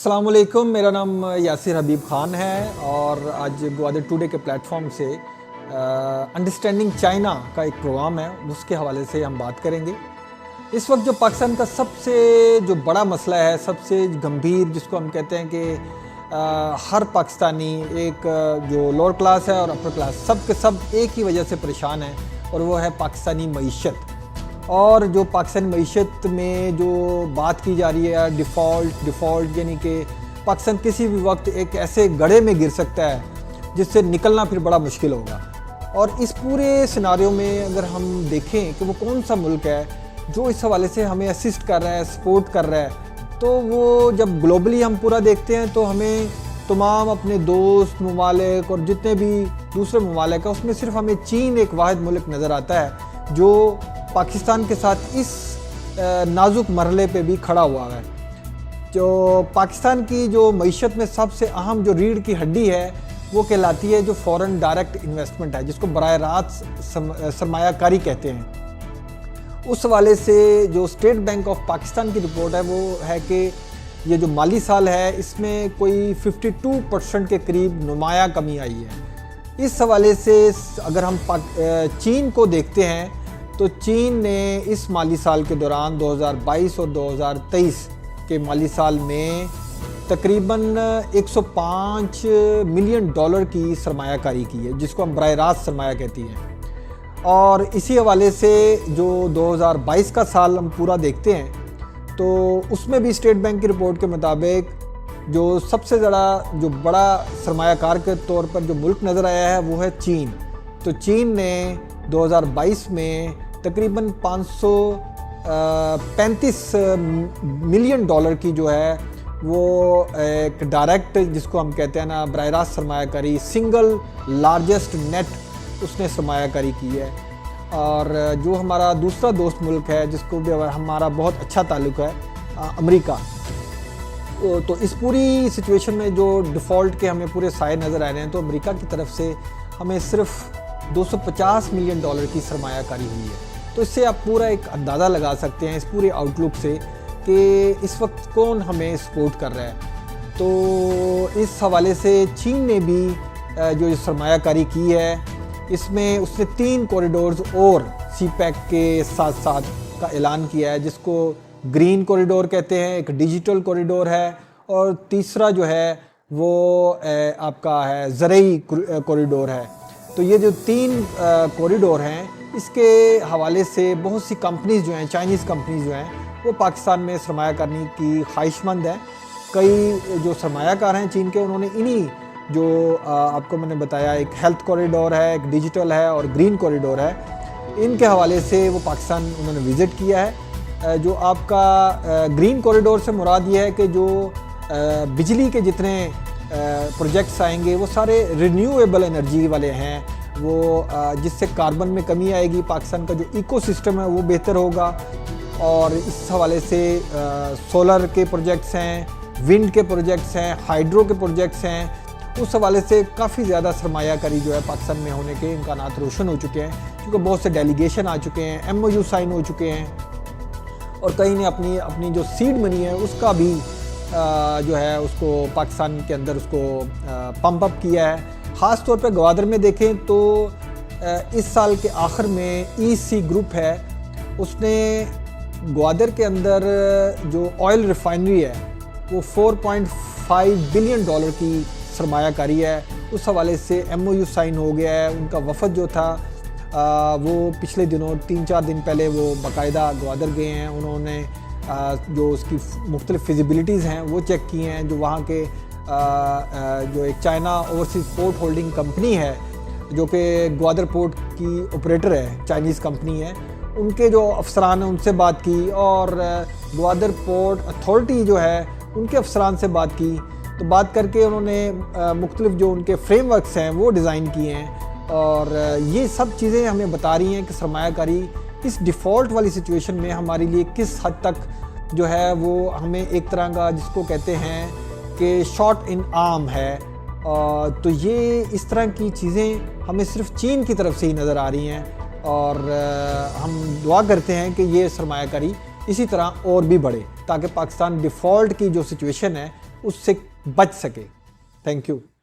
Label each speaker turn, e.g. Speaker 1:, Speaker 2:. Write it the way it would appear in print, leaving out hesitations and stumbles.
Speaker 1: अस्सलाम वालेकुम, मेरा नाम यासिर हबीब ख़ान है और आज ग्वादर टुडे के प्लेटफॉर्म से अंडरस्टैंडिंग चाइना का एक प्रोग्राम है, उसके हवाले से हम बात करेंगे। इस वक्त जो पाकिस्तान का सबसे जो बड़ा मसला है, सबसे गंभीर, जिसको हम कहते हैं कि हर पाकिस्तानी, एक जो लोअर क्लास है और अपर क्लास, सब के सब एक ही वजह से परेशान है और वो है पाकिस्तानी मईशत। और जो पाकिस्तानी मईशत में जो बात की जा रही है डिफ़ॉल्ट यानी कि पाकिस्तान किसी भी वक्त एक ऐसे गड्ढे में गिर सकता है जिससे निकलना फिर बड़ा मुश्किल होगा। और इस पूरे सिनारियो में अगर हम देखें कि वो कौन सा मुल्क है जो इस हवाले से हमें असिस्ट कर रहा है, सपोर्ट कर रहा है, तो वो जब ग्लोबली हम पूरा देखते हैं तो हमें तमाम अपने दोस्त ममालिक और जितने भी दूसरे ममालिक हैं उसमें सिर्फ हमें चीन एक वाहिद मुल्क नज़र आता है जो पाकिस्तान के साथ इस नाजुक मरहले पे भी खड़ा हुआ है। जो पाकिस्तान की जो मईशत में सबसे अहम जो रीढ़ की हड्डी है वो कहलाती है जो फॉरेन डायरेक्ट इन्वेस्टमेंट है, जिसको बराह रास्त सरमायाकारी कहते हैं। उस हवाले से जो स्टेट बैंक ऑफ पाकिस्तान की रिपोर्ट है वो है कि ये जो माली साल है इसमें कोई 52% के करीब नुमाया कमी आई है। इस हवाले से अगर हम चीन को देखते हैं तो चीन ने इस माली साल के दौरान 2022 और 2023 के माली साल में तकरीबन 105 मिलियन डॉलर की सरमायाकारी की है, जिसको हम बराह रास्त सरमाया कहती हैं। और इसी हवाले से जो 2022 का साल हम पूरा देखते हैं तो उसमें भी स्टेट बैंक की रिपोर्ट के मुताबिक जो सबसे जो बड़ा सरमायाकार के तौर पर जो मुल्क नज़र आया है वो है चीन। तो चीन ने 2022 में तकरीबन 535 मिलियन डॉलर की जो है वो एक डायरेक्ट, जिसको हम कहते हैं ना बराह रास्त सरमायाकारी, सिंगल लार्जेस्ट नेट उसने सरमायाकारी की है। और जो हमारा दूसरा दोस्त मुल्क है जिसको भी हमारा बहुत अच्छा ताल्लुक़ है, अमेरिका, तो इस पूरी सिचुएशन में जो डिफ़ॉल्ट के हमें पूरे साए नज़र आ रहे हैं तो अमेरिका की तरफ से हमें सिर्फ 250 मिलियन डॉलर की सरमायाकारी हुई है। तो इससे आप पूरा एक अंदाज़ा लगा सकते हैं इस पूरे आउटलुक से कि इस वक्त कौन हमें सपोर्ट कर रहा है। तो इस हवाले से चीन ने भी जो सरमायाकारी की है इसमें उसने 3 कॉरिडोर्स और CPEC के साथ साथ का ऐलान किया है, जिसको ग्रीन कॉरिडोर कहते हैं, एक डिजिटल कॉरिडोर है और तीसरा जो है वो आपका है ज़रई कॉरिडोर है। तो ये जो 3 कॉरिडोर हैं इसके हवाले से बहुत सी कंपनीज़ जो हैं, चाइनीज़ कंपनीज़ जो हैं, वो पाकिस्तान में सरमाया करने की ख्वाहिशमंद हैं। कई जो सरमायाकार हैं चीन के, उन्होंने इन्हीं जो आपको मैंने बताया, एक हेल्थ कॉरिडोर है, एक डिजिटल है और ग्रीन कॉरिडोर है, इनके हवाले से वो पाकिस्तान उन्होंने विज़िट किया है। जो आपका ग्रीन कॉरिडोर से मुराद ये है कि जो बिजली के जितने प्रोजेक्ट्स आएंगे वो सारे रिन्यूएबल एनर्जी वाले हैं, वो जिससे कार्बन में कमी आएगी, पाकिस्तान का जो इकोसिस्टम है वो बेहतर होगा। और इस हवाले से सोलर के प्रोजेक्ट्स हैं, विंड के प्रोजेक्ट्स हैं, हाइड्रो के प्रोजेक्ट्स हैं, उस हवाले से काफ़ी ज़्यादा सरमायाकारी जो है पाकिस्तान में होने के इम्कानात रोशन हो चुके हैं, क्योंकि बहुत से डेलीगेशन आ चुके हैं, MOU साइन हो चुके हैं और कई ने अपनी जो सीड मनी है उसका भी जो है उसको पाकिस्तान के अंदर उसको पंप अप किया है। ख़ास तौर पर ग्वादर में देखें तो इस साल के आखिर में EC ग्रुप है, उसने ग्वादर के अंदर जो ऑयल रिफाइनरी है वो 4.5 बिलियन डॉलर की सरमायाकारी है। उस हवाले से MOU साइन हो गया है। उनका वफ़द जो था वो पिछले दिनों 3-4 दिन पहले वो बाकायदा ग्वादर गए हैं, उन्होंने जो उसकी मुख्तलिफ़ फिजिबिलिटीज़ हैं वो चेक की हैं। जो वहाँ के जो एक China overseas port holding company है जो कि ग्वादर पोर्ट की ऑपरेटर है, चाइनीज़ कंपनी है, उनके जो अफसरान हैं उनसे बात की और ग्वादर पोर्ट अथॉरिटी जो है उनके अफसरान से बात की। तो बात करके उन्होंने मुख्तलिफ़ जो उनके फ्रेमवर्क्स हैं वो डिज़ाइन किए हैं और ये सब चीज़ें हमें बता रही हैं कि सरमायाकारी इस डिफ़ॉल्ट वाली सिचुएशन में हमारे लिए किस हद तक जो है वो हमें एक तरह का, जिसको कहते हैं कि शॉट इन आर्म है। तो ये इस तरह की चीज़ें हमें सिर्फ चीन की तरफ से ही नज़र आ रही हैं और हम दुआ करते हैं कि ये सरमायाकारी اسی طرح اور بھی بڑھے تاکہ پاکستان ڈیفالٹ کی جو سچویشن ہے اس سے بچ سکے. Thank you.